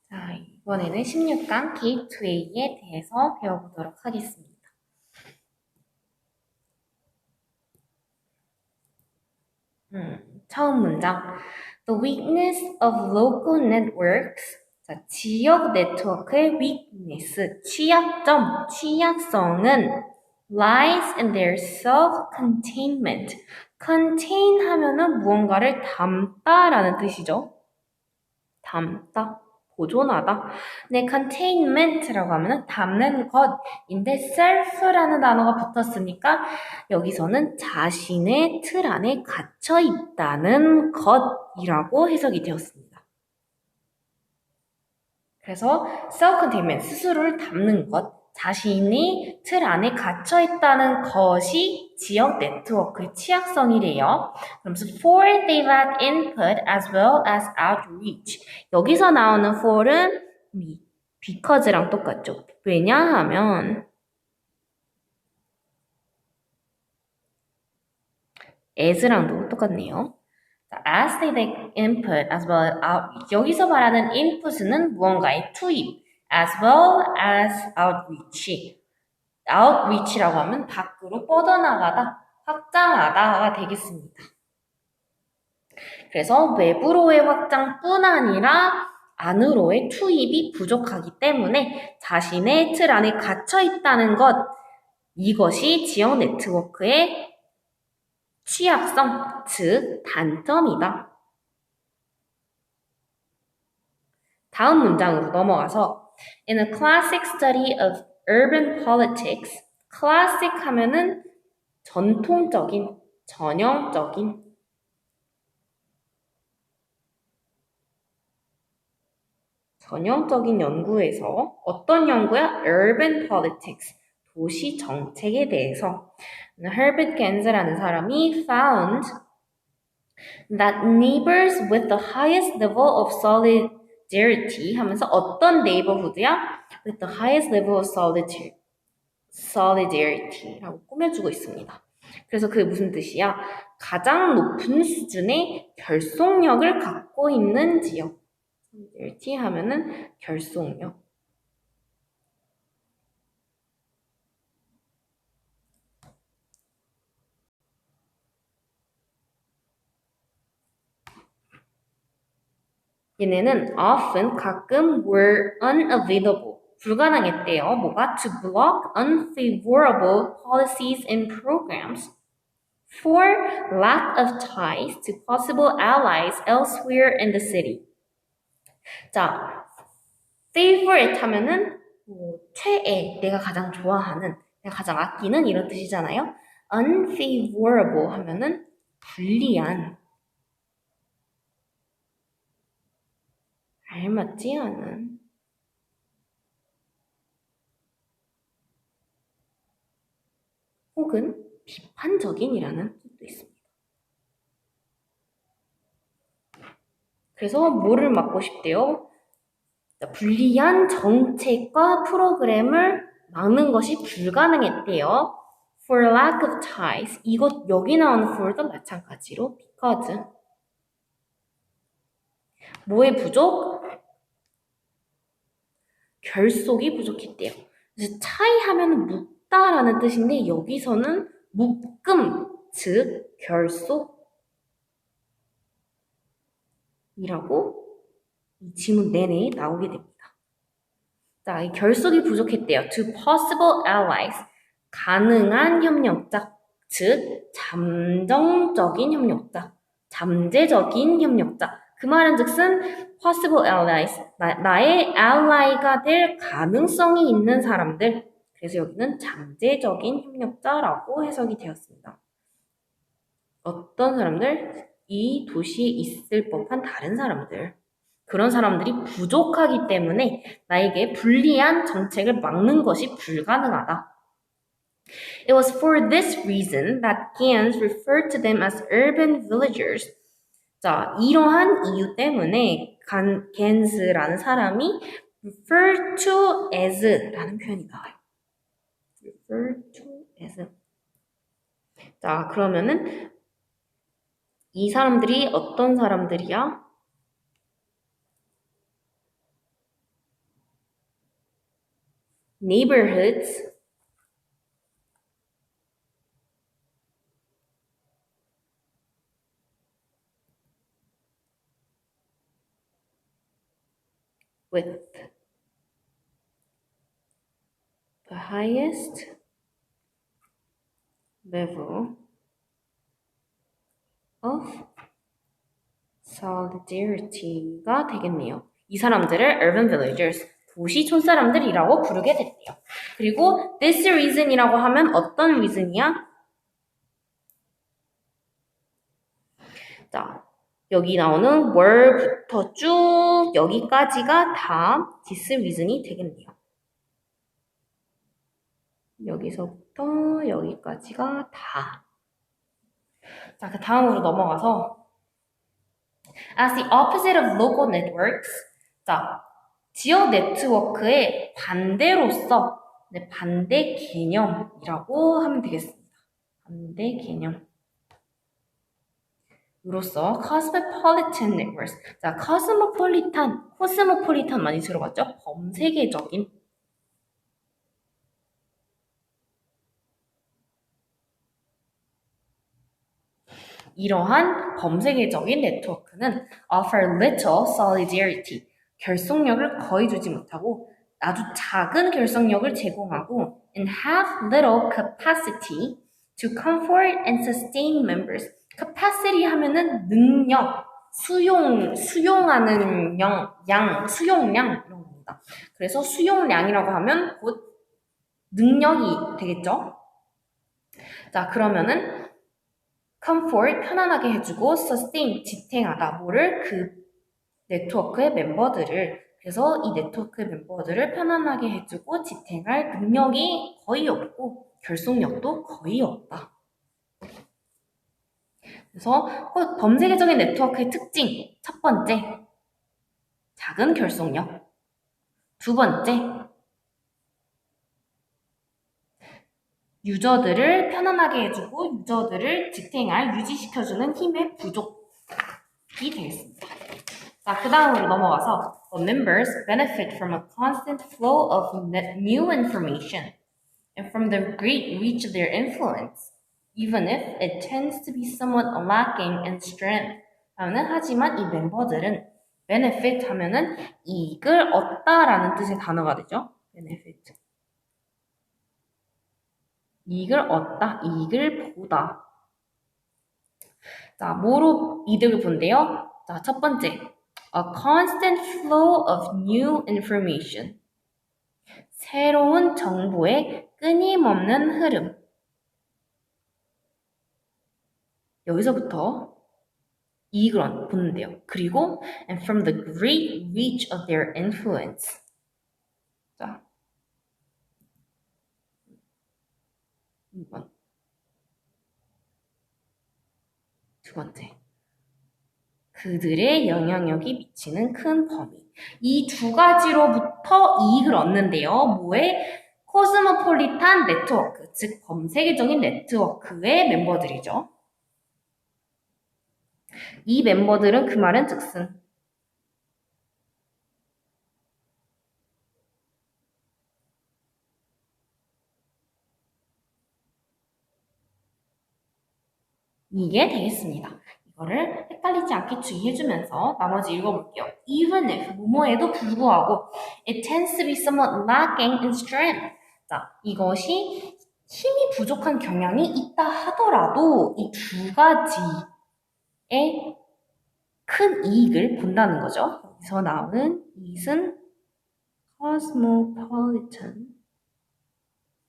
자, 이번에는 16강 게이트웨이에 대해서 배워보도록 하겠습니다. 처음 문장. The weakness of local networks. 자, 지역 네트워크의 weakness, 취약점, 취약성은 lies in their self-containment. contain 하면은 무언가를 담다라는 뜻이죠. 담다, 보존하다. 네, containment라고 하면은 담는 것인데 self라는 단어가 붙었으니까 여기서는 자신의 틀 안에 갇혀 있다는 것이라고 해석이 되었습니다. 그래서 self-containment, 스스로를 담는 것, 자신이 틀 안에 갇혀 있다는 것이 지역 네트워크의 취약성이래요. 그러면서 for they lack input as well as outreach. 여기서 나오는 for은 because랑 똑같죠. 왜냐하면 as랑도 똑같네요. as they lack input as well as outreach. 여기서 말하는 input은 무언가의 투입 as well as outreach. outreach라고 하면 밖으로 뻗어나가다, 확장하다가 되겠습니다. 그래서 외부로의 확장뿐 아니라 안으로의 투입이 부족하기 때문에 자신의 틀 안에 갇혀 있다는 것, 이것이 지역 네트워크의 취약성, 즉 단점이다. 다음 문장으로 넘어가서 In a classic study of urban politics, classic 하면은 전통적인, 전형적인 연구에서 어떤 연구야? Urban politics, 도시 정책에 대해서 Herbert Gens라는 사람이 found that neighbors with the highest level of solidarity 하면서 어떤 네이버후드야? With the highest level of solidarity라고 꾸며주고 있습니다. 그래서 그게 무슨 뜻이야? 가장 높은 수준의 결속력을 갖고 있는 지역. solidarity 하면은 결속력. 얘네는 often 가끔 were unavailable. 불가능했대요. 뭐가? To block unfavorable policies and programs. For lack of ties to possible allies elsewhere in the city. 자, favorite 하면은 최애, 내가 가장 좋아하는, 내가 가장 아끼는 이런 뜻이잖아요. unfavorable 하면은 불리한, 알맞지 않은, 혹은 비판적인이라는 뜻도 있습니다. 그래서 뭐를 막고 싶대요? 불리한 정책과 프로그램을 막는 것이 불가능했대요. For lack of ties. 이것 여기 나오는 for도 마찬가지로 because. 뭐의 부족? 결속이 부족했대요. 그래서 차이 하면 묶다라는 뜻인데 여기서는 묶음, 즉 결속이라고 이 지문 내내 나오게 됩니다. 자, 이 결속이 부족했대요. To possible allies, 가능한 협력자, 즉 잠정적인 협력자, 잠재적인 협력자. 그 말은 즉슨 possible allies, 나의 ally가 될 가능성이 있는 사람들. 그래서 여기는 잠재적인 협력자라고 해석이 되었습니다. 어떤 사람들? 이 도시에 있을 법한 다른 사람들. 그런 사람들이 부족하기 때문에 나에게 불리한 정책을 막는 것이 불가능하다. It was for this reason that Gans referred to them as urban villagers. 자, 이러한 이유 때문에 Gans라는 사람이 refer to as라는 표현이 나와요. refer to as. 자, 그러면은 이 사람들이 어떤 사람들이야? neighborhoods with the highest level of solidarity가 되겠네요. 이 사람들을 urban villagers, 도시 촌사람들이라고 부르게 됐대요. 그리고 this reason이라고 하면 어떤 reason이야? 자, 여기 나오는 where부터 쭉 여기까지가 다 this reason이 되겠네요. 여기서부터 여기까지가 다. 자, 그 다음으로 넘어가서 as the opposite of local networks. 자, 지역 네트워크의 반대로서 반대 개념이라고 하면 되겠습니다. 반대 개념. 으로서 cosmopolitan networks. 자, cosmopolitan 많이 들어봤죠? 범세계적인. 이러한 범세계적인 네트워크는 offer little solidarity. 결속력을 거의 주지 못하고 아주 작은 결속력을 제공하고 and have little capacity to comfort and sustain members. capacity 하면은 능력, 수용하는 수용량 이런 겁니다. 그래서 수용량이라고 하면 곧 능력이 되겠죠? 자, 그러면은 comfort, 편안하게 해주고 sustain, 지탱하다. 뭐를? 그 네트워크의 멤버들을. 그래서 이 네트워크의 멤버들을 편안하게 해주고 지탱할 능력이 거의 없고 결속력도 거의 없다. 그래서 범세계적인 네트워크의 특징. 첫 번째, 작은 결속력. 두 번째, 유저들을 편안하게 해주고 유저들을 지탱할, 유지시켜주는 힘의 부족이 되겠습니다. 자, 그 다음으로 넘어가서 members benefit from a constant flow of new information and from the great reach of their influence, even if it tends to be somewhat lacking in strength. 하지만 이 멤버들은 benefit 하면은 이익을 얻다라는 뜻의 단어가 되죠. benefit. 이익을 얻다, 이익을 보다. 자, 뭐로 이득을 본대요? 자, 첫 번째, a constant flow of new information. 새로운 정보의 끊임없는 흐름. 여기서부터 이익을 보는데요. 그리고 and from the great reach of their influence. 자, 2번. 두 번째. 그들의 영향력이 미치는 큰 범위. 이 두 가지로부터 이익을 얻는데요. 뭐에? 코스모폴리탄 네트워크, 즉 범세계적인 네트워크의 멤버들이죠. 이 멤버들은 그 말은 즉슨 이게 되겠습니다. 이거를 헷갈리지 않게 주의해주면서 나머지 읽어볼게요. Even if, 뭐뭐에도 불구하고 it tends to be somewhat lacking in strength. 자, 이것이 힘이 부족한 경향이 있다 하더라도 이 두 가지의 큰 이익을 본다는 거죠. 여기서 나오는 이익은 cosmopolitan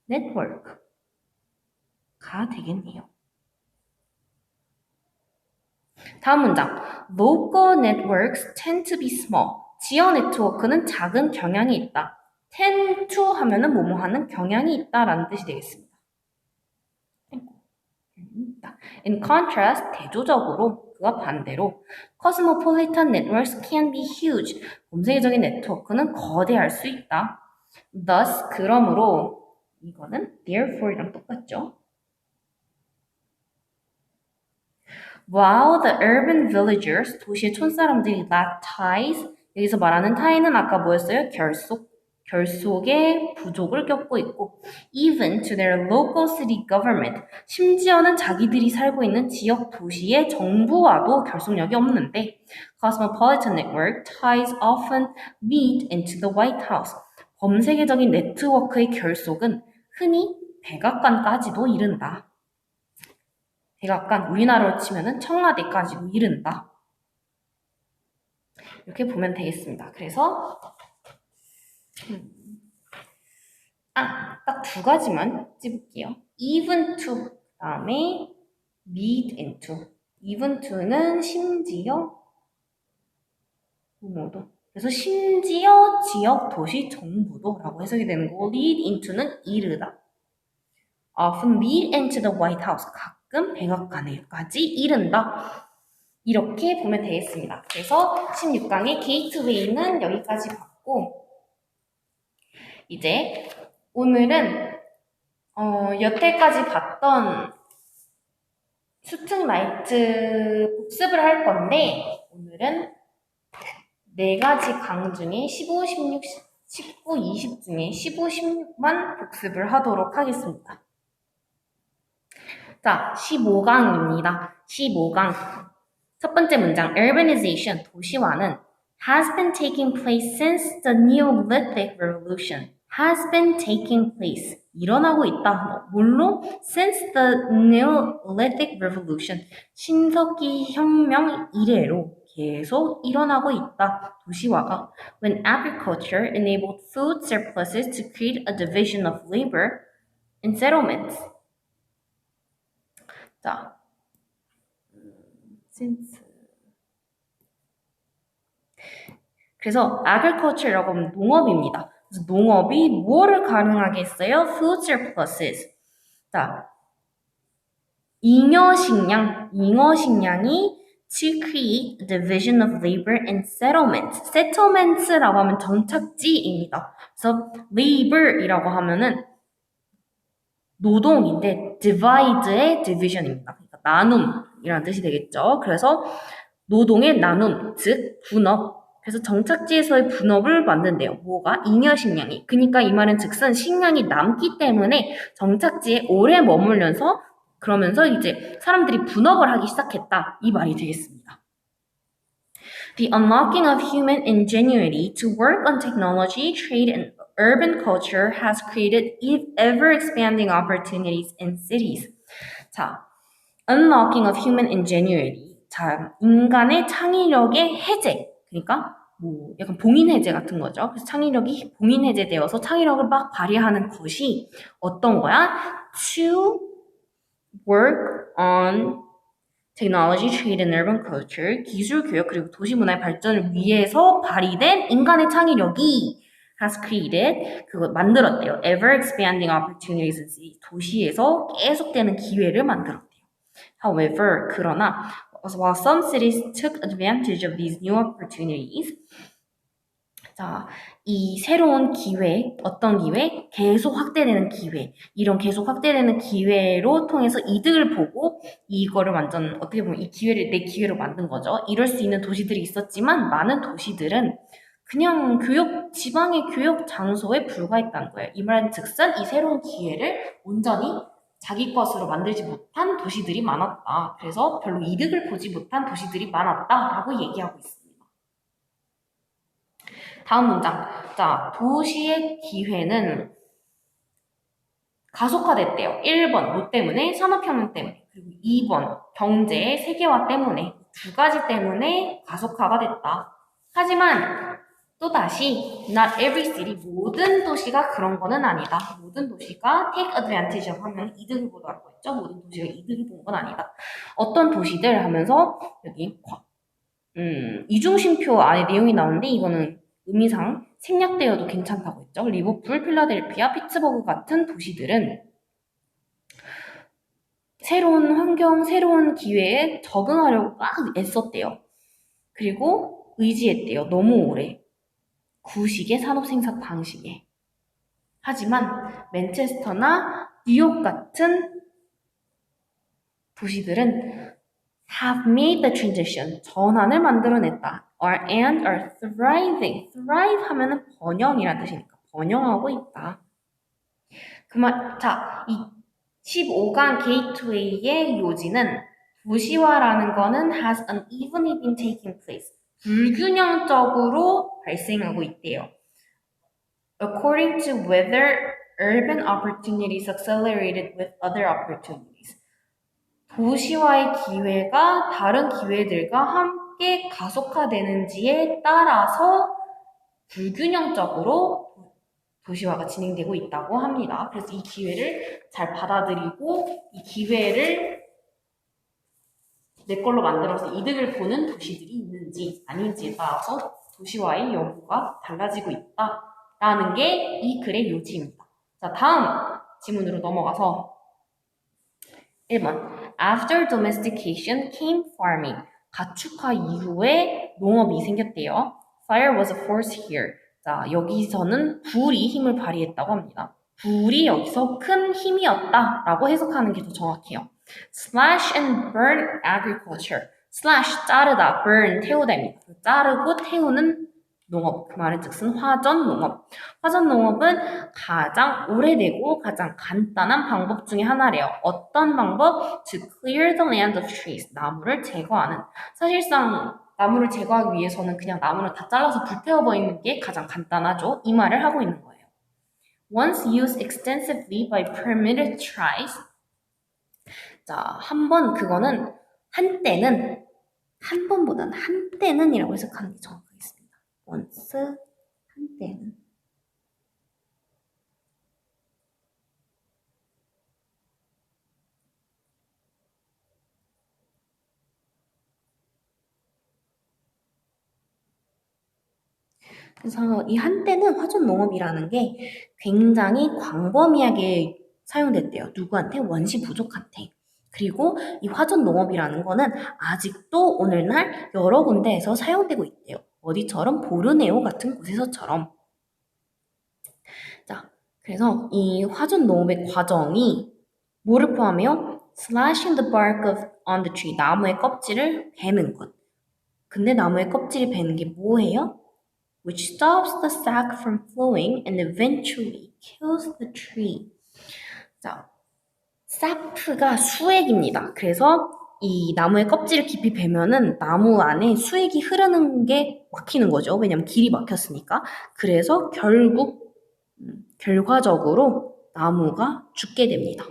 network가 되겠네요. 다음 문장. Local networks tend to be small. 지역 네트워크는 작은 경향이 있다. tend to 하면은 뭐뭐 하는 경향이 있다라는 뜻이 되겠습니다. In contrast, 대조적으로, 그와 반대로 cosmopolitan networks can be huge. 범세계적인 네트워크는 거대할 수 있다. Thus, 그러므로 이거는 therefore이랑 똑같죠. While the urban villagers, 도시의 촌사람들이 lack ties, 여기서 말하는 tie는 아까 뭐였어요? 결속. 결속의 부족을 겪고 있고 even to their local city government 심지어는 자기들이 살고 있는 지역 도시의 정부와도 결속력이 없는데 cosmopolitan network ties often lead into the White House 범세계적인 네트워크의 결속은 흔히 백악관까지도 이른다. 백악관 우리나라로 치면은 청와대까지도 이른다. 이렇게 보면 되겠습니다. 그래서 딱 두 가지만 찝을게요. even to 그 다음에 lead into even to는 심지어 부모도 그래서 심지어 지역 도시 정부도 라고 해석이 되는 거고 lead into는 이르다. often lead into the White House 가끔 백악관에까지 이른다. 이렇게 보면 되겠습니다. 그래서 16강의 게이트웨이는 여기까지 봤고 이제 오늘은 여태까지 봤던 수특 라이트 복습을 할 건데 오늘은 4가지 강 중에 15, 16, 19, 20 중에 15, 16만 복습을 하도록 하겠습니다. 자, 15강입니다. 15강. 첫 번째 문장, urbanization, 도시화는 has been taking place since the Neolithic Revolution. has been taking place. 일어나고 있다. 뭘로? since the Neolithic Revolution. 신석기 혁명 이래로 계속 일어나고 있다. 도시화가. When agriculture enabled food surpluses to create a division of labor in settlements. 자, since. 그래서 agriculture라고 하면 농업입니다. 그래서 농업이 뭐를 가능하게 했어요? food surpluses. 자, 잉여식량이 to create a division of labor and settlements. settlements라고 하면 정착지입니다. 그래서 labor이라고 하면은 노동인데 divide의 division입니다. 그러니까 나눔이라는 뜻이 되겠죠. 그래서 노동의 나눔, 즉 분업. 그래서 정착지에서의 분업을 만든대요. 뭐가? 잉여식량이. 그러니까 이 말은 즉슨 식량이 남기 때문에 정착지에 오래 머물면서 그러면서 이제 사람들이 분업을 하기 시작했다. 이 말이 되겠습니다. The unlocking of human ingenuity to work on technology, trade, and urban culture has created ever-expanding opportunities in cities. 자, unlocking of human ingenuity. 자, 인간의 창의력의 해제. 그러니까 뭐 약간 봉인 해제 같은 거죠. 그래서 창의력이 봉인 해제되어서 창의력을 막 발휘하는 것이 어떤 거야? To work on technology, trade, and urban culture, 기술, 교육, 그리고 도시 문화의 발전을 위해서 발휘된 인간의 창의력이 has created, 그거 만들었대요. ever expanding opportunities in cities, 도시에서 계속되는 기회를 만들었대요. However, 그러나 while some cities took advantage of these new opportunities, 자, 이 새로운 기회, 어떤 기회? 계속 확대되는 기회. 이런 계속 확대되는 기회로 통해서 이득을 보고 이거를 완전 어떻게 보면 이 기회를 내 기회로 만든 거죠. 이럴 수 있는 도시들이 있었지만 많은 도시들은 그냥 지방의 교육 장소에 불과했다는 거예요. 이 말은 즉슨 이 새로운 기회를 온전히 자기 것으로 만들지 못한 도시들이 많았다. 그래서 별로 이득을 보지 못한 도시들이 많았다라고 얘기하고 있습니다. 다음 문장. 자, 도시의 기회는 가속화됐대요. 1번, 뭐 때문에? 산업혁명 때문에. 그리고 2번, 경제의 세계화 때문에. 두 가지 때문에 가속화가 됐다. 하지만 또다시 not every city, 모든 도시가 그런 거는 아니다. 모든 도시가 take advantage of 하면 이득을 보더라고 했죠. 모든 도시가 이득을 본 건 아니다. 어떤 도시들 하면서 여기 이중심표 안에 내용이 나오는데 이거는 의미상 생략되어도 괜찮다고 했죠. 리버풀, 필라델피아, 피츠버그 같은 도시들은 새로운 환경, 새로운 기회에 적응하려고 막 애썼대요. 그리고 의지했대요. 너무 오래. 구식의 산업 생산 방식에. 하지만 맨체스터나 뉴욕 같은 도시들은 have made the transition, 전환을 만들어냈다. and are thriving. thrive 하면은 번영이라는 뜻이니까 번영하고 있다. 자, 이 15강 게이트웨이의 요지는 도시화라는 거는 has unevenly been taking place. 불균형적으로 발생하고 있대요. According to whether urban opportunities accelerated with other opportunities. 도시화의 기회가 다른 기회들과 함께 가속화되는지에 따라서 불균형적으로 도시화가 진행되고 있다고 합니다. 그래서 이 기회를 잘 받아들이고 이 기회를 내 걸로 만들어서 이득을 보는 도시들이 있는지 아닌지에 따라서 도시화의 여부가 달라지고 있다라는 게 이 글의 요지입니다. 자, 다음 지문으로 넘어가서 1번 After domestication came farming. 가축화 이후에 농업이 생겼대요. Fire was a force here. 자, 여기서는 불이 힘을 발휘했다고 합니다. 불이 여기서 큰 힘이었다라고 해석하는 게 더 정확해요. Slash and burn agriculture. Slash, 자르다, burn, 태우다입니다. 자르고 태우는 농업, 그 말은 즉슨 화전 농업. 화전 농업은 가장 오래되고 가장 간단한 방법 중에 하나래요. 어떤 방법? To clear the land of trees. 나무를 제거하는. 사실상 나무를 제거하기 위해서는 그냥 나무를 다 잘라서 불태워버리는 게 가장 간단하죠. 이 말을 하고 있는 거예요. Once used extensively by permitted tribes. 자, 그거는 한때는, 한 번보다는 한때는 이라고 해석하는 게 정확하겠습니다. once, 한때는. 그래서 이 한때는 화전 농업이라는 게 굉장히 광범위하게 사용됐대요. 누구한테? 원시 부족한테. 그리고 이 화전 농업이라는 거는 아직도 오늘날 여러 군데에서 사용되고 있대요. 어디처럼? 보르네오 같은 곳에서처럼. 자, 그래서 이 화전 농업의 과정이 뭐를 포함해요? Slashing the bark on the tree. 나무의 껍질을 베는 것. 근데 나무의 껍질을 베는 게 뭐예요? Which stops the sap from flowing and eventually kills the tree. 자, sap가 수액입니다. 그래서 이 나무의 껍질을 깊이 베면은 나무 안에 수액이 흐르는 게 막히는 거죠. 왜냐면 길이 막혔으니까. 그래서 결과적으로 나무가 죽게 됩니다.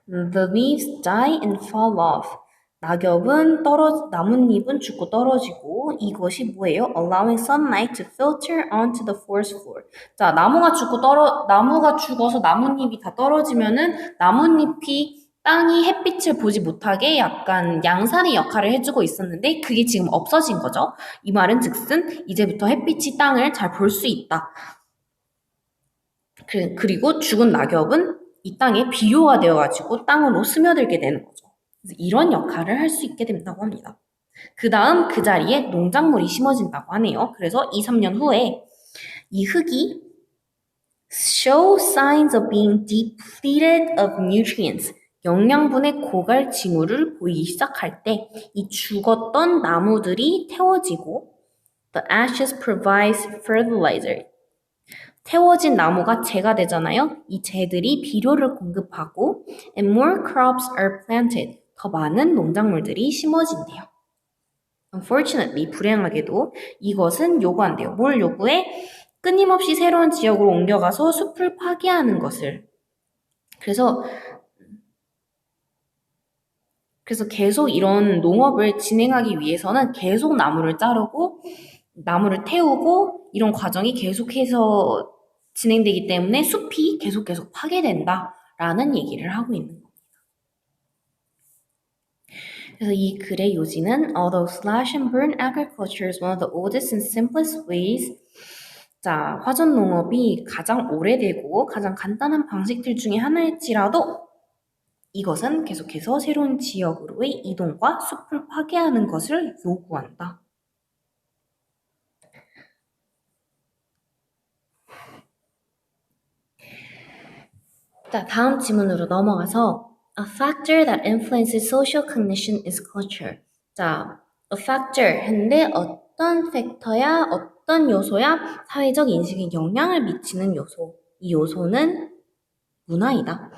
The leaves die and fall off. 나뭇잎은 죽고 떨어지고 이것이 뭐예요? Allowing sunlight to filter onto the forest floor. 자, 나무가 죽어서 나뭇잎이 다 떨어지면은 나뭇잎이 땅이 햇빛을 보지 못하게 약간 양산의 역할을 해주고 있었는데 그게 지금 없어진 거죠. 이 말은 즉슨 이제부터 햇빛이 땅을 잘 볼 수 있다. 그리고 죽은 낙엽은 이 땅에 비료가 되어가지고 땅으로 스며들게 되는 거죠. 그래서 이런 역할을 할 수 있게 된다고 합니다. 그 다음 그 자리에 농작물이 심어진다고 하네요. 그래서 2, 3년 후에 이 흙이 show signs of being depleted of nutrients. 영양분의 고갈 징후를 보이기 시작할 때 이 죽었던 나무들이 태워지고 the ashes provides fertilizer. 태워진 나무가 재가 되잖아요. 이 재들이 비료를 공급하고 and more crops are planted. 더 많은 농작물들이 심어진대요. Unfortunately, 불행하게도 이것은 요구한대요. 뭘 요구해? 끊임없이 새로운 지역으로 옮겨가서 숲을 파괴하는 것을. 그래서 계속 이런 농업을 진행하기 위해서는 계속 나무를 자르고 나무를 태우고 이런 과정이 계속해서 진행되기 때문에 숲이 계속 파괴된다라는 얘기를 하고 있는 겁니다. 그래서 이 글의 요지는 Although slash and burn agriculture is one of the oldest and simplest ways. 자, 화전 농업이 가장 오래되고 가장 간단한 방식들 중에 하나일지라도 이것은 계속해서 새로운 지역으로의 이동과 숲을 파괴하는 것을 요구한다. 자, 다음 지문으로 넘어가서 A factor that influences social cognition is culture. 자, a factor 했는데 어떤 팩터야, 어떤 요소야 사회적 인식에 영향을 미치는 요소. 이 요소는 문화이다.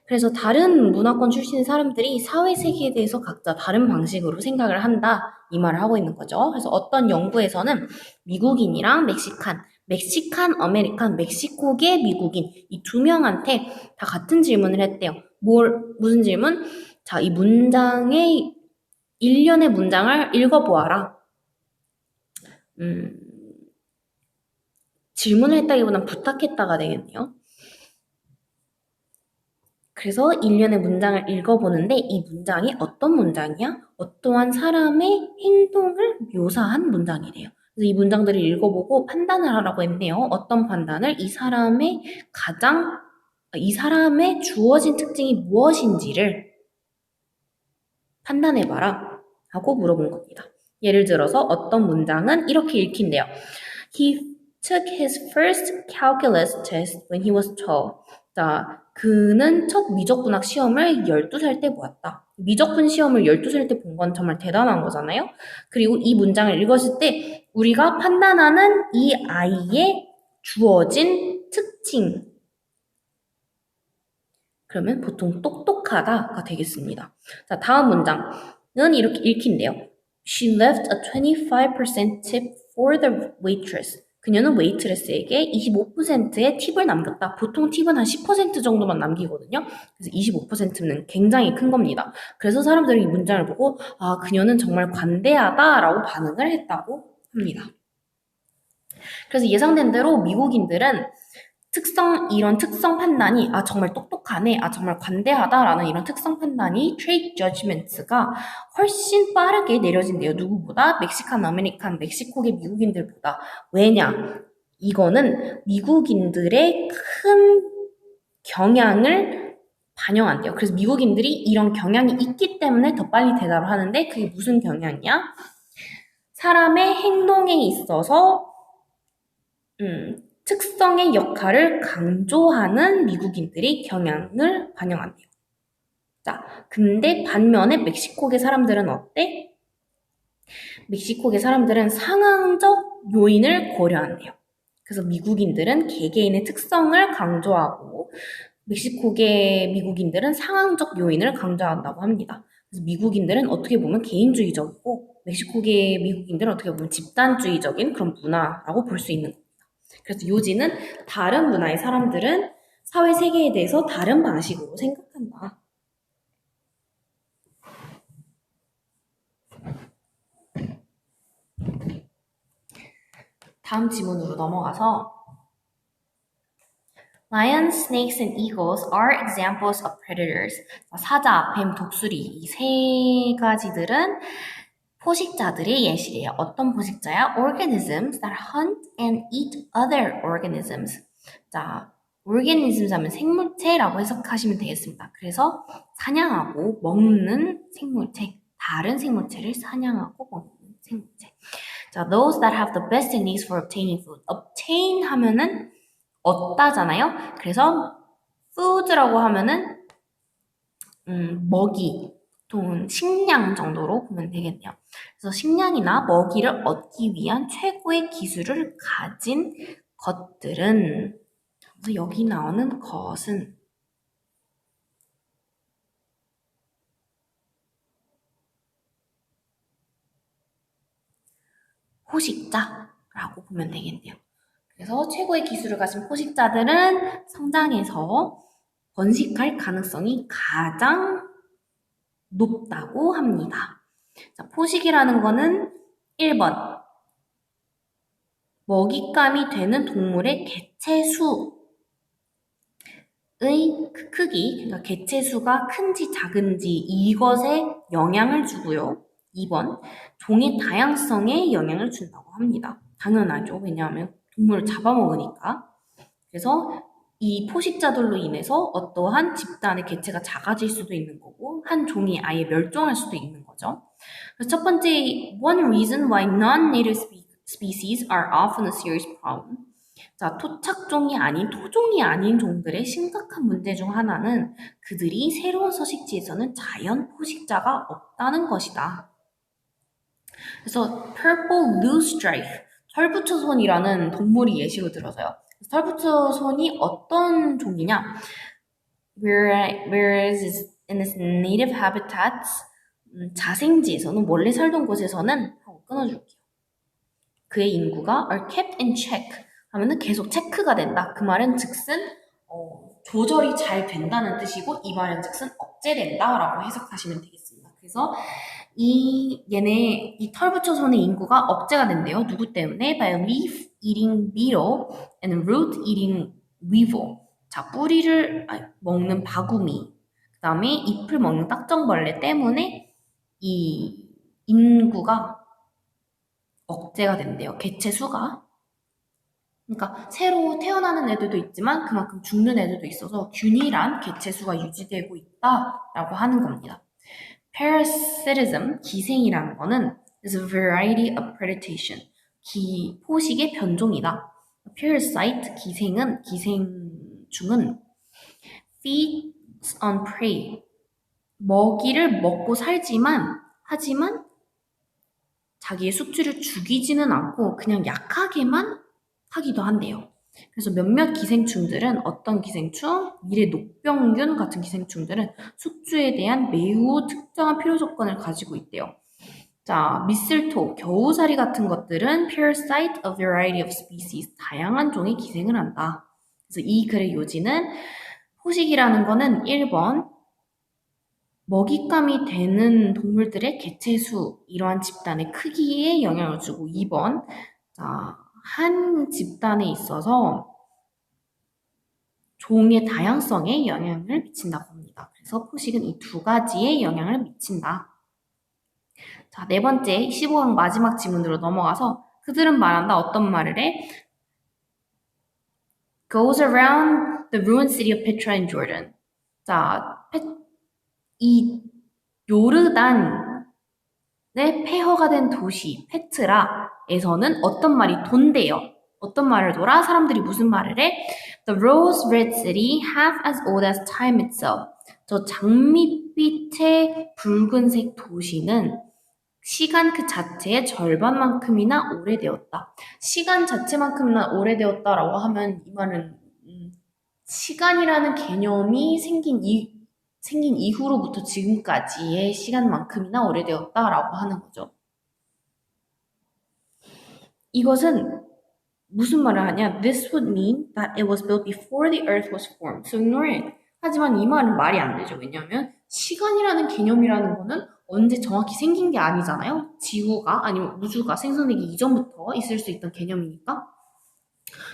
그래서 다른 문화권 출신의 사람들이 사회 세계에 대해서 각자 다른 방식으로 생각을 한다. 이 말을 하고 있는 거죠. 그래서 어떤 연구에서는 미국인이랑 멕시칸 아메리칸, 멕시코계 미국인 이 두 명한테 다 같은 질문을 했대요. 무슨 질문? 자, 이 문장의 일련의 문장을 읽어보아라. 질문을 했다기보단 부탁했다가 되겠네요. 그래서 일련의 문장을 읽어보는데 이 문장이 어떤 문장이야? 어떠한 사람의 행동을 묘사한 문장이래요. 그래서 이 문장들을 읽어보고 판단을 하라고 했네요. 어떤 판단을? 이 사람의 주어진 특징이 무엇인지를 판단해봐라 하고 물어본 겁니다. 예를 들어서 어떤 문장은 이렇게 읽힌대요. He took his first calculus test when he was 12. 자, 그는 첫 미적분학 시험을 12살 때 보았다. 미적분 시험을 12살 때 본 건 정말 대단한 거잖아요. 그리고 이 문장을 읽었을 때 우리가 판단하는 이 아이의 주어진 특징. 그러면 보통 똑똑하다가 되겠습니다. 자, 다음 문장은 이렇게 읽힌대요. She left a 25% tip for the waitress. 그녀는 웨이트레스에게 25%의 팁을 남겼다. 보통 팁은 한 10% 정도만 남기거든요. 그래서 25%는 굉장히 큰 겁니다. 그래서 사람들이 이 문장을 보고 아, 그녀는 정말 관대하다라고 반응을 했다고 합니다. 그래서 예상된 대로 미국인들은 이런 특성 판단이, 아, 정말 똑똑하네, 아, 정말 관대하다라는 이런 특성 판단이 trait judgments가 훨씬 빠르게 내려진대요. 누구보다? 멕시칸 아메리칸, 멕시코계 미국인들보다. 왜냐? 이거는 미국인들의 큰 경향을 반영한대요. 그래서 미국인들이 이런 경향이 있기 때문에 더 빨리 대답을 하는데 그게 무슨 경향이야? 사람의 행동에 있어서 특성의 역할을 강조하는 미국인들이 경향을 반영한대요. 자, 근데 반면에 멕시코계 사람들은 어때? 멕시코계 사람들은 상황적 요인을 고려한대요. 그래서 미국인들은 개개인의 특성을 강조하고 멕시코계 미국인들은 상황적 요인을 강조한다고 합니다. 그래서 미국인들은 어떻게 보면 개인주의적이고 멕시코계 미국인들은 어떻게 보면 집단주의적인 그런 문화라고 볼 수 있는 겁니다. 그래서 요지는 다른 문화의 사람들은 사회 세계에 대해서 다른 방식으로 생각한다. 다음 지문으로 넘어가서 Lions, snakes, and eagles are examples of predators. 사자, 뱀, 독수리 이 세 가지들은 포식자들의 예시예요. 어떤 포식자야? Organisms that hunt and eat other organisms. 자, organisms 하면 생물체라고 해석하시면 되겠습니다. 그래서 사냥하고 먹는 생물체, 다른 생물체를 사냥하고 먹는 생물체. 자, those that have the best techniques for obtaining food. obtain 하면은 얻다잖아요. 그래서 food라고 하면은 먹이, 보통 식량 정도로 보면 되겠네요. 그래서 식량이나 먹이를 얻기 위한 최고의 기술을 가진 것들은, 그래서 여기 나오는 것은 포식자라고 보면 되겠네요. 그래서 최고의 기술을 가진 포식자들은 성장해서 번식할 가능성이 가장 높다고 합니다. 자, 포식이라는 거는 1번 먹잇감이 되는 동물의 개체수의 그 크기, 그러니까 개체수가 큰지 작은지 이것에 영향을 주고요. 2번 종의 다양성에 영향을 준다고 합니다. 당연하죠. 왜냐하면 동물을 잡아먹으니까. 그래서 이 포식자들로 인해서 어떠한 집단의 개체가 작아질 수도 있는 거고 한 종이 아예 멸종할 수도 있는 거죠. 그래서 첫 번째, one reason why non-native species are often a serious problem. 자, 토착종이 아닌 토종이 아닌 종들의 심각한 문제 중 하나는 그들이 새로운 서식지에서는 자연 포식자가 없다는 것이다. 그래서 purple loosestrife, 털부처손이라는 동물이 예시로 들어서요. 털부처손이 어떤 종이냐? Whereas in its native habitats, 자생지에서는 원래 살던 곳에서는 하고 끊어줄게요. 그의 인구가 are kept in check 하면은 계속 체크가 된다. 그 말은 즉슨 조절이 잘 된다는 뜻이고 이 말은 즉슨 억제된다라고 해석하시면 되겠습니다. 그래서 이 털부처손의 인구가 억제가 된대요. 누구 때문에? By a leaf-eating beetle and root-eating weevil. 자, 뿌리를 먹는 바구미, 그 다음에 잎을 먹는 딱정벌레 때문에 이 인구가 억제가 된대요. 개체 수가. 그러니까 새로 태어나는 애들도 있지만 그만큼 죽는 애들도 있어서 균일한 개체 수가 유지되고 있다라고 하는 겁니다. Parasitism, 기생이라는 거는 is a variety of predation. 포식의 변종이다. Parasite, 기생충은 feeds on prey. 먹이를 먹고 하지만 자기의 숙주를 죽이지는 않고 그냥 약하게만 하기도 한대요. 그래서 몇몇 기생충들은 어떤 기생충, 미래 녹병균 같은 기생충들은 숙주에 대한 매우 특정한 필요 조건을 가지고 있대요. 자, 미슬토, 겨우살이 같은 것들은 parasite a variety of species, 다양한 종의 기생을 한다. 그래서 이 글의 요지는 포식이라는 거는 1번 먹잇감이 되는 동물들의 개체수, 이러한 집단의 크기에 영향을 주고 2번 자, 한 집단에 있어서 종의 다양성에 영향을 미친다고 합니다. 그래서 포식은 이 두 가지에 영향을 미친다. 자, 네 번째 15강 마지막 지문으로 넘어가서 그들은 말한다. 어떤 말을 해? Goes around the ruined city of Petra in Jordan. 자, 이 요르단의 폐허가 된 도시 페트라에서는 어떤 말이 돈대요. 어떤 말을 돌아? 사람들이 무슨 말을 해? The rose red city half as old as time itself. 저 장밋빛의 붉은색 도시는 시간 그 자체의 절반만큼이나 오래되었다. 시간 자체만큼이나 오래되었다라고 하면 이 말은 시간이라는 개념이 생긴 이후로부터 지금까지의 시간만큼이나 오래되었다라고 하는 거죠. 이것은 무슨 말을 하냐? This would mean that it was built before the earth was formed. So ignore it. 하지만 이 말은 말이 안 되죠. 왜냐하면 시간이라는 개념이라는 거는 언제 정확히 생긴 게 아니잖아요. 지구가 아니면 우주가 생성되기 이전부터 있을 수 있던 개념이니까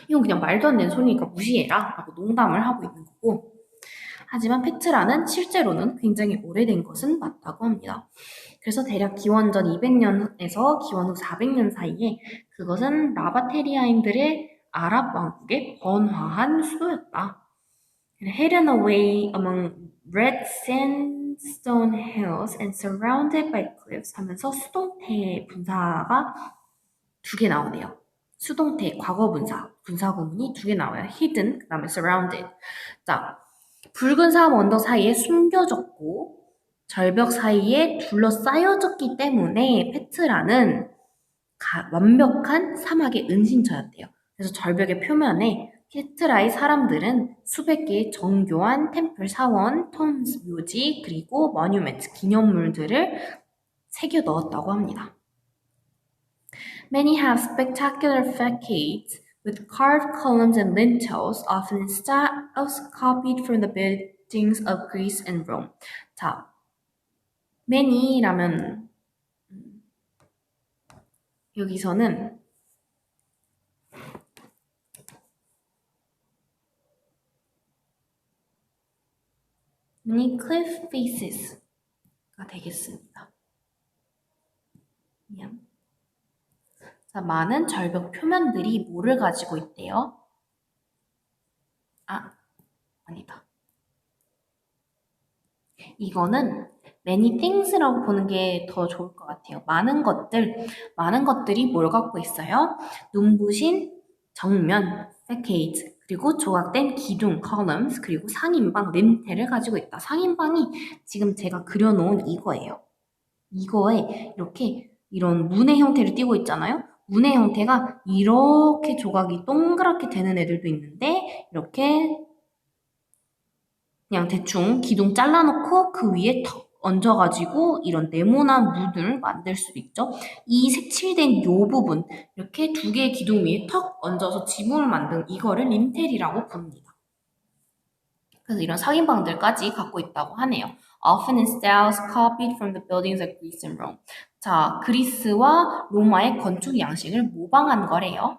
이건 그냥 말도 안 되는 소리니까 무시해라 라고 농담을 하고 있는 거고 하지만 페트라는 실제로는 굉장히 오래된 것은 맞다고 합니다. 그래서 대략 기원전 200년에서 기원 후 400년 사이에 그것은 라바테리아인들의 아랍 왕국에 번화한 수도였다. Hidden away among red sandstone hills and surrounded by cliffs 하면서 수동태 분사가 두 개 나오네요. 수동태 과거 분사 구문이 두 개 나와요. hidden, 그 다음에 surrounded. 자, 붉은 사암 언덕 사이에 숨겨졌고 절벽 사이에 둘러싸여졌기 때문에 페트라는 완벽한 사막의 은신처였대요. 그래서 절벽의 표면에 페트라의 사람들은 수백 개의 정교한 템플 사원, 톰스 묘지, 그리고 머뉴멘트 기념물들을 새겨 넣었다고 합니다. Many have spectacular facades with carved columns and lintels, often in styles copied from the buildings of Greece and Rome. 자, many라면 여기서는 many cliff faces가 되겠습니다. 자, 많은 절벽 표면들이 뭐를 가지고 있대요? 아니다. 이거는 many things라고 보는 게 더 좋을 것 같아요. 많은 것들이 뭘 갖고 있어요? 눈부신 정면, facade, 그리고 조각된 기둥, columns, 그리고 상인방, 린텔을 가지고 있다. 상인방이 지금 제가 그려놓은 이거예요. 이거에 이렇게 이런 문의 형태를 띠고 있잖아요. 문의 형태가 이렇게 조각이 동그랗게 되는 애들도 있는데 이렇게 그냥 대충 기둥 잘라놓고 그 위에 턱 얹어가지고 이런 네모난 문을 만들 수도 있죠. 이 색칠된 요 부분 이렇게 두 개의 기둥 위에 턱 얹어서 지붕을 만든 이거를 린텔이라고 부릅니다. 그래서 이런 석인방들까지 갖고 있다고 하네요. Often in styles copied from the buildings of Greece and Rome. 자, 그리스와 로마의 건축 양식을 모방한 거래요.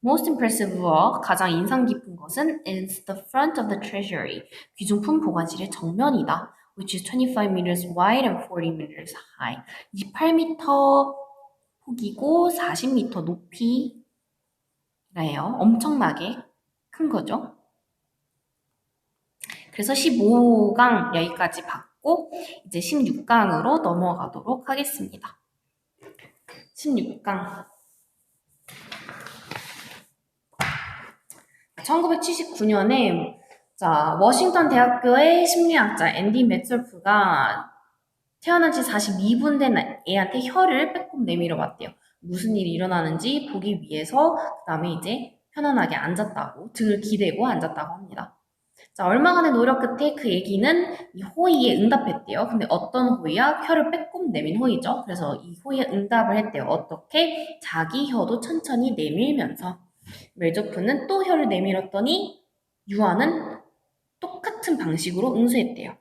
Most impressive of all, 가장 인상 깊은 것은 is the front of the treasury, 귀중품 보관실의 정면이다. Which is 25 meters wide and 40 meters high. 28m 폭이고 40m 높이래요. 엄청나게 큰 거죠. 그래서 15강 여기까지 봤고 이제 16강으로 넘어가도록 하겠습니다. 16강 1979년에 자, 워싱턴 대학교의 심리학자 앤디 메설프가 태어난 지 42분 된 애한테 혀를 빼꼼 내밀어 봤대요. 무슨 일이 일어나는지 보기 위해서 그 다음에 이제 편안하게 앉았다고 등을 기대고 앉았다고 합니다. 자, 얼마간의 노력 끝에 그 애기는 이 호의에 응답했대요. 근데 어떤 호의야? 혀를 빼꼼 내민 호의죠. 그래서 이 호의에 응답을 했대요. 어떻게? 자기 혀도 천천히 내밀면서. 멜조프는 또 혀를 내밀었더니 유아는 똑같은 방식으로 응수했대요.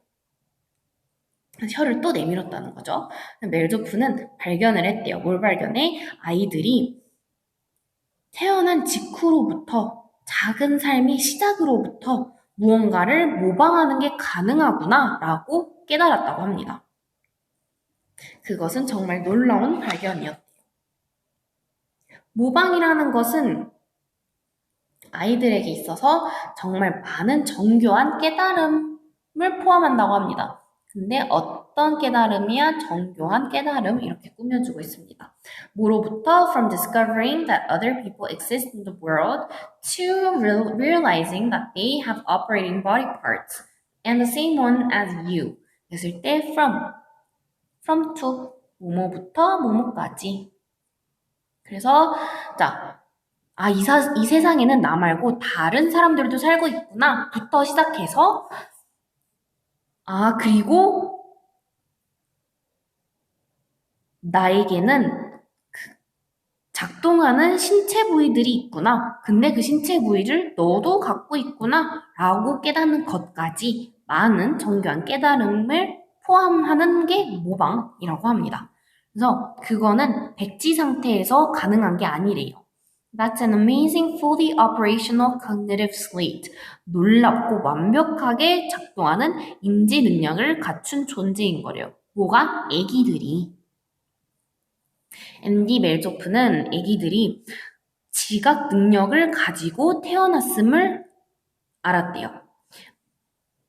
혀를 또 내밀었다는 거죠. 멜조프는 발견을 했대요. 뭘 발견해? 아이들이 태어난 직후로부터 작은 삶의 시작으로부터 무언가를 모방하는 게 가능하구나 라고 깨달았다고 합니다. 그것은 정말 놀라운 발견이었대요. 모방이라는 것은 아이들에게 있어서 정말 많은 정교한 깨달음을 포함한다고 합니다. 근데 어떤 깨달음이야 정교한 깨달음 이렇게 꾸며주고 있습니다. 뭐로부터 from discovering that other people exist in the world to realizing that they have operating body parts and the same one as you. 했을 때 from to 뭐뭐부터 뭐뭐까지. 그래서 자 이 세상에는 나 말고 다른 사람들도 살고 있구나 부터 시작해서 그리고 나에게는 작동하는 신체 부위들이 있구나. 근데 그 신체 부위를 너도 갖고 있구나 라고 깨닫는 것까지 많은 정교한 깨달음을 포함하는 게 모방이라고 합니다. 그래서 그거는 백지 상태에서 가능한 게 아니래요. That's an amazing, fully operational cognitive slate. 놀랍고 완벽하게 작동하는 인지 능력을 갖춘 존재인 거래요. 뭐가? 애기들이. 앤디 멜조프는 애기들이 지각 능력을 가지고 태어났음을 알았대요.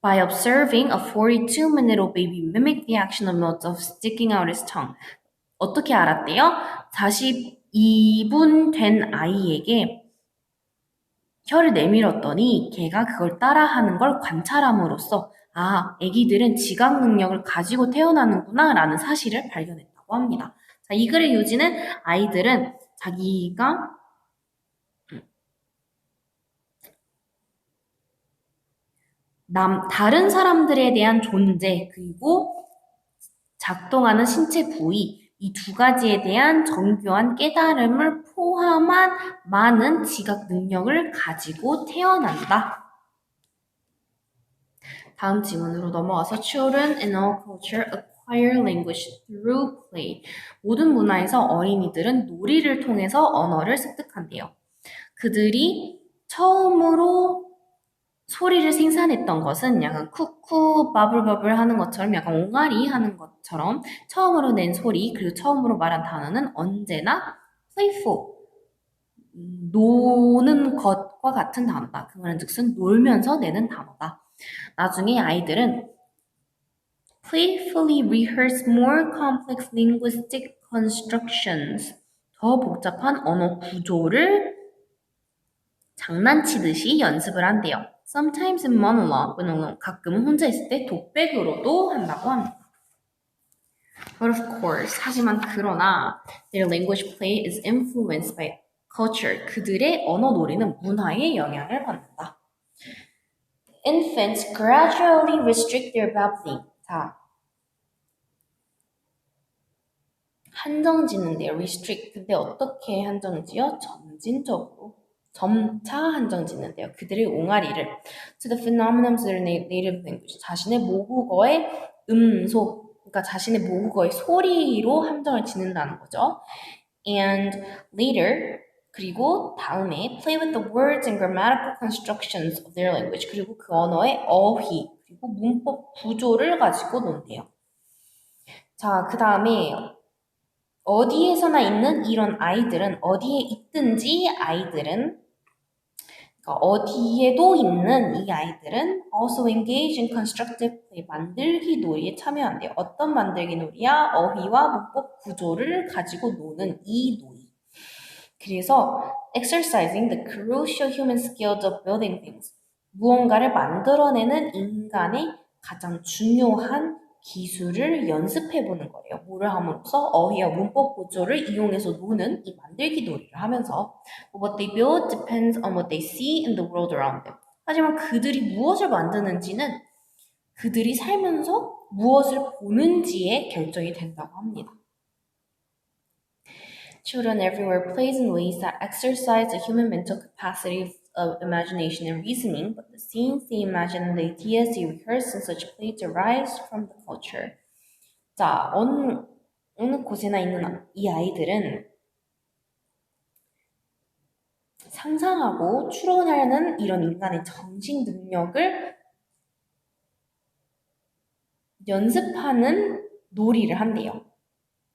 By observing a 42-minute-old baby mimic the action of notes of sticking out his tongue. 어떻게 알았대요? 42분 된 아이에게 혀를 내밀었더니 걔가 그걸 따라하는 걸 관찰함으로써 애기들은 지각 능력을 가지고 태어나는구나 라는 사실을 발견했다고 합니다. 자, 이 글의 요지는 아이들은 자기가 다른 사람들에 대한 존재 그리고 작동하는 신체 부위 이 두 가지에 대한 정교한 깨달음을 포함한 많은 지각 능력을 가지고 태어난다. 다음 지문으로 넘어가서 Children in all culture acquire language through play. 모든 문화에서 어린이들은 놀이를 통해서 언어를 습득한대요. 그들이 처음으로 소리를 생산했던 것은 약간 쿠쿠, 바블바블 하는 것처럼 약간 옹알이 하는 것처럼 처음으로 낸 소리 그리고 처음으로 말한 단어는 언제나 playful, 노는 것과 같은 단어다. 그 말은 즉슨 놀면서 내는 단어다. 나중에 아이들은 playfully rehearse more complex linguistic constructions, 더 복잡한 언어 구조를 장난치듯이 연습을 한대요. Sometimes in monologue, 가끔은 혼자 있을 때 독백으로도 한다고 합니다. But of course, 하지만 그러나 their language play is influenced by culture. 그들의 언어 놀이는 문화의 영향을 받는다. Infants gradually restrict their babbling. 자, 한정짓는데요. restrict. 근데 어떻게 한정지요? 점진적으로. 점차 한정짓는데요. 그들의 옹알이를 to the phenomenons of their native language. 자신의 모국어의 음소, 그러니까 자신의 모국어의 소리로 함정을 짓는다는 거죠. And later, 그리고 다음에 play with the words and grammatical constructions of their language. 그리고 그 언어의 어휘, 그리고 문법 구조를 가지고 논대요. 자, 그 다음에 어디에서나 있는 이런 아이들은 어디에 있든지 아이들은 그러니까 어디에도 있는 이 아이들은 also engage in constructive play 만들기 놀이에 참여한대요. 어떤 만들기 놀이야? 어휘와 문법 구조를 가지고 노는 이 놀이. 그래서 exercising the crucial human skills of building things. 무언가를 만들어내는 인간의 가장 중요한 기술을 연습해보는 거예요. 뭐를 함으로써 어휘와 문법 구조를 이용해서 노는 이 만들기 놀이를 하면서 What they build depends on what they see in the world around them. 하지만 그들이 무엇을 만드는지는 그들이 살면서 무엇을 보는지에 결정이 된다고 합니다. Children everywhere plays in ways that exercise the human mental capacity of imagination and reasoning, but the scenes they imagine and the ideas they rehearse in such play derives from the culture. 자, 어느 곳에나 있는 이 아이들은 상상하고 추론하는 이런 인간의 정신 능력을 연습하는 놀이를 한대요.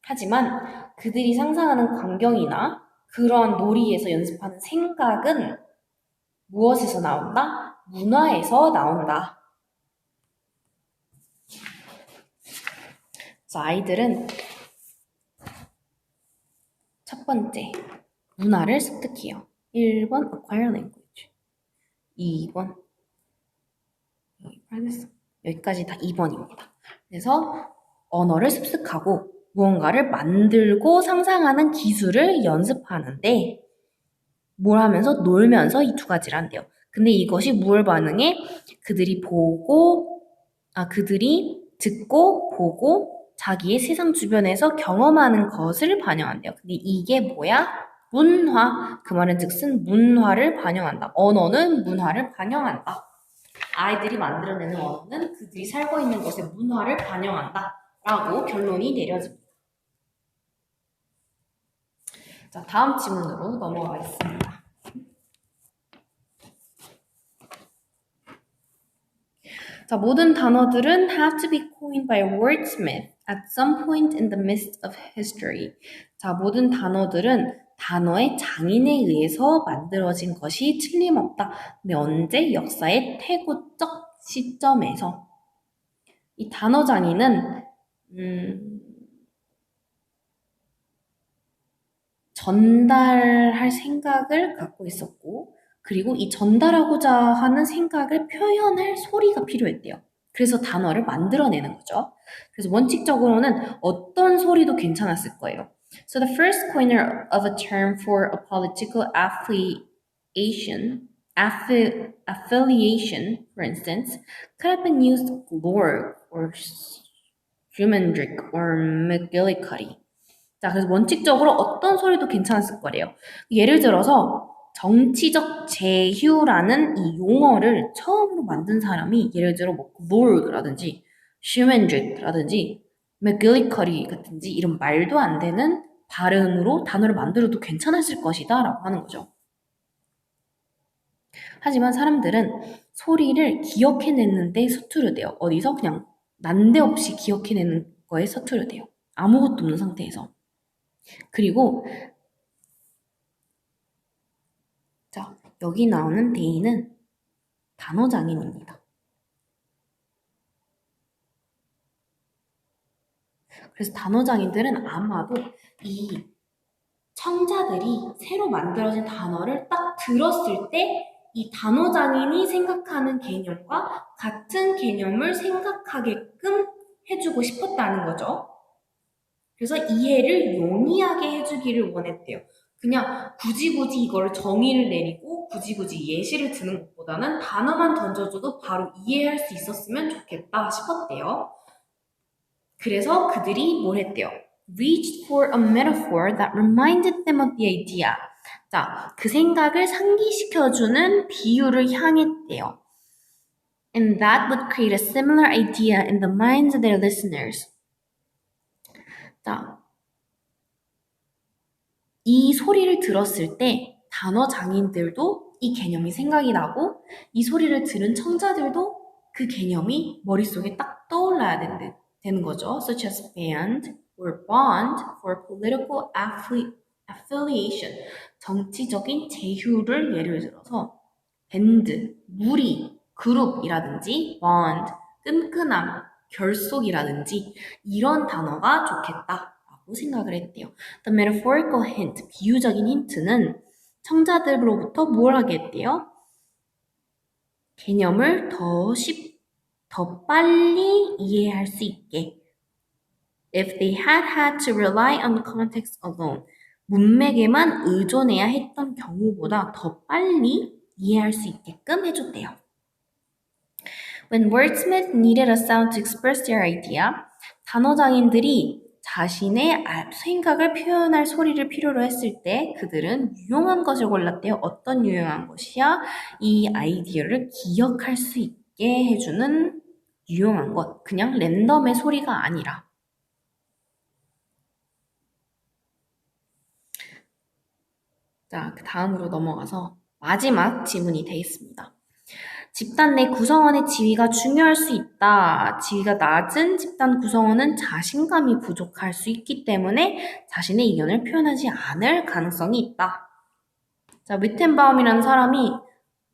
하지만 그들이 상상하는 광경이나 그러한 놀이에서 연습하는 생각은 무엇에서 나온다? 문화에서 나온다. 그래서 아이들은 첫 번째, 문화를 습득해요. 1번 acquire language. 2번 여기까지 다 2번입니다. 그래서 언어를 습득하고 무언가를 만들고 상상하는 기술을 연습하는데 뭘 하면서 놀면서 이 두 가지를 한대요. 근데 이것이 무얼 반응해? 그들이 듣고 보고 자기의 세상 주변에서 경험하는 것을 반영한대요. 근데 이게 뭐야? 문화. 그 말은 즉슨 문화를 반영한다. 언어는 문화를 반영한다. 아이들이 만들어내는 언어는 그들이 살고 있는 것의 문화를 반영한다. 라고 결론이 내려집니다. 자, 다음 지문으로 넘어가겠습니다. 자, 모든 단어들은 have to be coined by a wordsmith at some point in the midst of history. 자, 모든 단어들은 단어의 장인에 의해서 만들어진 것이 틀림없다. 근데 언제? 역사의 태고적 시점에서. 이 단어 장인은 전달할 생각을 갖고 있었고 그리고 이 전달하고자 하는 생각을 표현할 소리가 필요했대요. 그래서 단어를 만들어내는 거죠. 그래서 원칙적으로는 어떤 소리도 괜찮았을 거예요. So the first coiner of a term for a political affiliation, for instance, could have been used Glorg or Schumendrick or McGillicuddy. 자, 그래서 원칙적으로 어떤 소리도 괜찮았을 거래요. 예를 들어서 정치적 제휴라는 이 용어를 처음으로 만든 사람이 예를 들어 뭐 Glorg라든지 Schumendrick라든지 McGillicuddy 같은지 이런 말도 안 되는 발음으로 단어를 만들어도 괜찮았을 것이다 라고 하는 거죠. 하지만 사람들은 소리를 기억해냈는데 서투르대요. 어디서? 그냥 난데없이 기억해내는 거에 서투르대요. 아무것도 없는 상태에서. 그리고 자, 여기 나오는 데이는 단어 장인입니다. 그래서 단어 장인들은 아마도 이 청자들이 새로 만들어진 단어를 딱 들었을 때 이 단어 장인이 생각하는 개념과 같은 개념을 생각하게끔 해주고 싶었다는 거죠. 그래서 이해를 용이하게 해주기를 원했대요. 그냥 굳이 이거를 정의를 내리고 굳이 예시를 드는 것보다는 단어만 던져줘도 바로 이해할 수 있었으면 좋겠다 싶었대요. 그래서 그들이 뭘 했대요? Reached for a metaphor that reminded them of the idea. 자, 그 생각을 상기시켜주는 비유를 향했대요. And that would create a similar idea in the minds of their listeners. 자, 이 소리를 들었을 때 단어 장인들도 이 개념이 생각이 나고 이 소리를 들은 청자들도 그 개념이 머릿속에 딱 떠올라야 되는 거죠. Such as band or bond for political affiliation. 정치적인 제휴를 예를 들어서 밴드, 무리, 그룹이라든지 bond, 끈끈함, 결속이라든지 이런 단어가 좋겠다라고 생각을 했대요. The metaphorical hint, 비유적인 힌트는 청자들로부터 뭘 하게 했대요? 개념을 더 빨리 이해할 수 있게. If they had to rely on context alone, 문맥에만 의존해야 했던 경우보다 더 빨리 이해할 수 있게끔 해줬대요. When wordsmith needed a sound to express their idea, 단어장인들이 자신의 생각을 표현할 소리를 필요로 했을 때 그들은 유용한 것을 골랐대요. 어떤 유용한 것이야? 이 아이디어를 기억할 수 있게 해주는 유용한 것. 그냥 랜덤의 소리가 아니라. 자, 그 다음으로 넘어가서 마지막 지문이 되겠습니다. 집단 내 구성원의 지위가 중요할 수 있다. 지위가 낮은 집단 구성원은 자신감이 부족할 수 있기 때문에 자신의 의견을 표현하지 않을 가능성이 있다. 자, 위텐바움이라는 사람이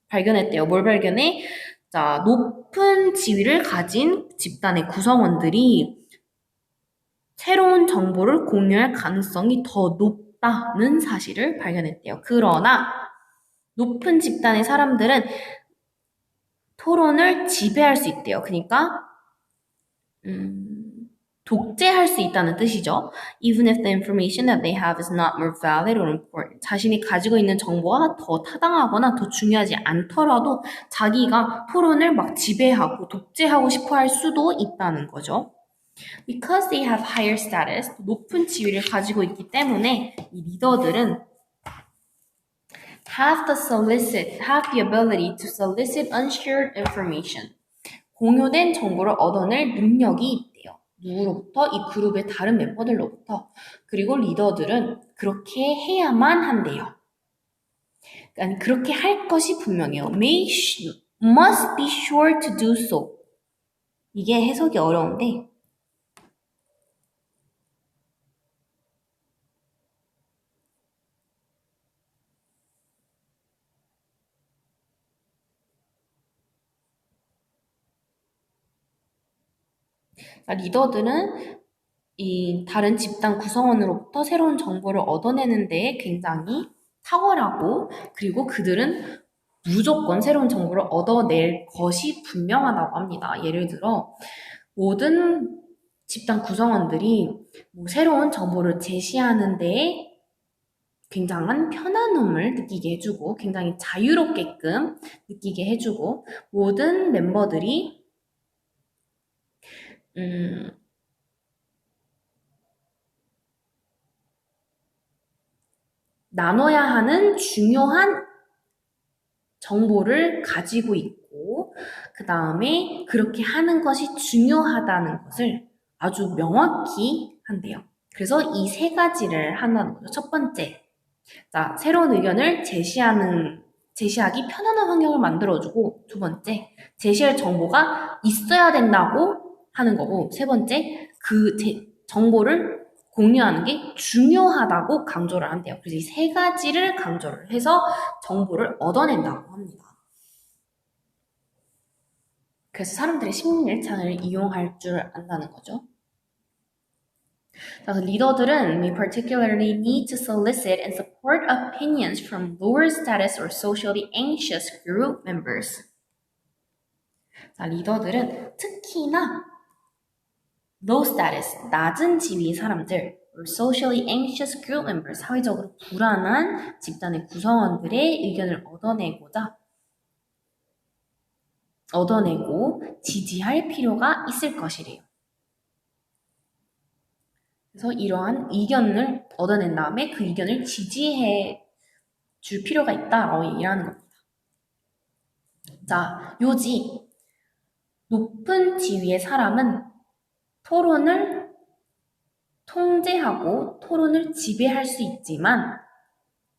발견했대요. 뭘 발견해? 자, 높은 지위를 가진 집단의 구성원들이 새로운 정보를 공유할 가능성이 더 높다는 사실을 발견했대요. 그러나 높은 집단의 사람들은 토론을 지배할 수 있대요. 그러니까 독재할 수 있다는 뜻이죠. Even if the information that they have is not more valid or important. 자신이 가지고 있는 정보가 더 타당하거나 더 중요하지 않더라도 자기가 토론을 막 지배하고 독재하고 싶어 할 수도 있다는 거죠. Because they have higher status, 높은 지위를 가지고 있기 때문에 이 리더들은 have the ability to solicit unshared information. 공유된 정보를 얻어낼 능력이 있대요. 누구로부터? 이 그룹의 다른 멤버들로부터. 그리고 리더들은 그렇게 해야만 한대요. 그러니까 그렇게 할 것이 분명해요. Must be sure to do so. 이게 해석이 어려운데 리더들은 이 다른 집단 구성원으로부터 새로운 정보를 얻어내는 데에 굉장히 탁월하고 그리고 그들은 무조건 새로운 정보를 얻어낼 것이 분명하다고 합니다. 예를 들어 모든 집단 구성원들이 새로운 정보를 제시하는 데에 굉장한 편안함을 느끼게 해주고 굉장히 자유롭게끔 느끼게 해주고 모든 멤버들이 나눠야 하는 중요한 정보를 가지고 있고 그 다음에 그렇게 하는 것이 중요하다는 것을 아주 명확히 한대요. 그래서 이 세 가지를 한다는 거죠. 첫 번째, 자, 새로운 의견을 제시하기 편안한 환경을 만들어주고 두 번째, 제시할 정보가 있어야 된다고 하는 거고 세 번째, 그 정보를 공유하는 게 중요하다고 강조를 한대요. 그래서 이 세 가지를 강조를 해서 정보를 얻어낸다고 합니다. 그래서 사람들의 심리일창을 이용할 줄 안다는 거죠. 그래서 리더들은 may particularly need to solicit and support opinions from lower status or socially anxious group members. 자, 리더들은 특히나 low status, 낮은 지위의 사람들, or socially anxious group members, 사회적으로 불안한 집단의 구성원들의 의견을 얻어내고 지지할 필요가 있을 것이래요. 그래서 이러한 의견을 얻어낸 다음에 그 의견을 지지해 줄 필요가 있다라고 얘기하는 겁니다. 자, 요지. 높은 지위의 사람은 토론을 통제하고 토론을 지배할 수 있지만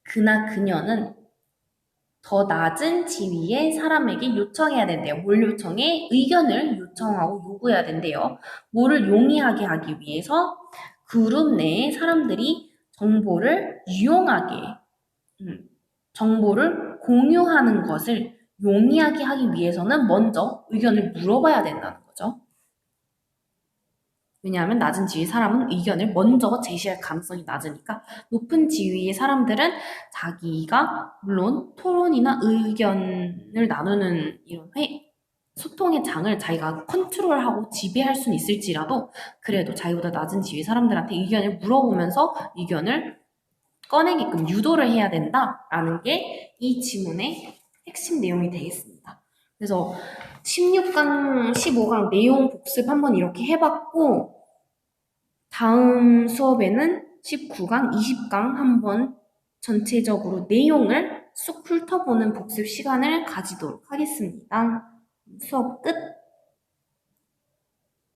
그나 그녀는 더 낮은 지위의 사람에게 요청해야 된대요. 뭘 요청해? 의견을 요청하고 요구해야 된대요. 뭐를 용이하게 하기 위해서 그룹 내의 사람들이 정보를 유용하게, 정보를 공유하는 것을 용이하게 하기 위해서는 먼저 의견을 물어봐야 된다는 거죠. 왜냐하면 낮은 지위의 사람은 의견을 먼저 제시할 가능성이 낮으니까 높은 지위의 사람들은 자기가 물론 토론이나 의견을 나누는 이런 소통의 장을 자기가 컨트롤하고 지배할 수는 있을지라도 그래도 자기보다 낮은 지위의 사람들한테 의견을 물어보면서 의견을 꺼내게끔 유도를 해야 된다라는 게 이 지문의 핵심 내용이 되겠습니다. 그래서 16강, 15강 내용 복습 한번 이렇게 해봤고 다음 수업에는 19강, 20강 한번 전체적으로 내용을 쑥 훑어보는 복습 시간을 가지도록 하겠습니다. 수업 끝!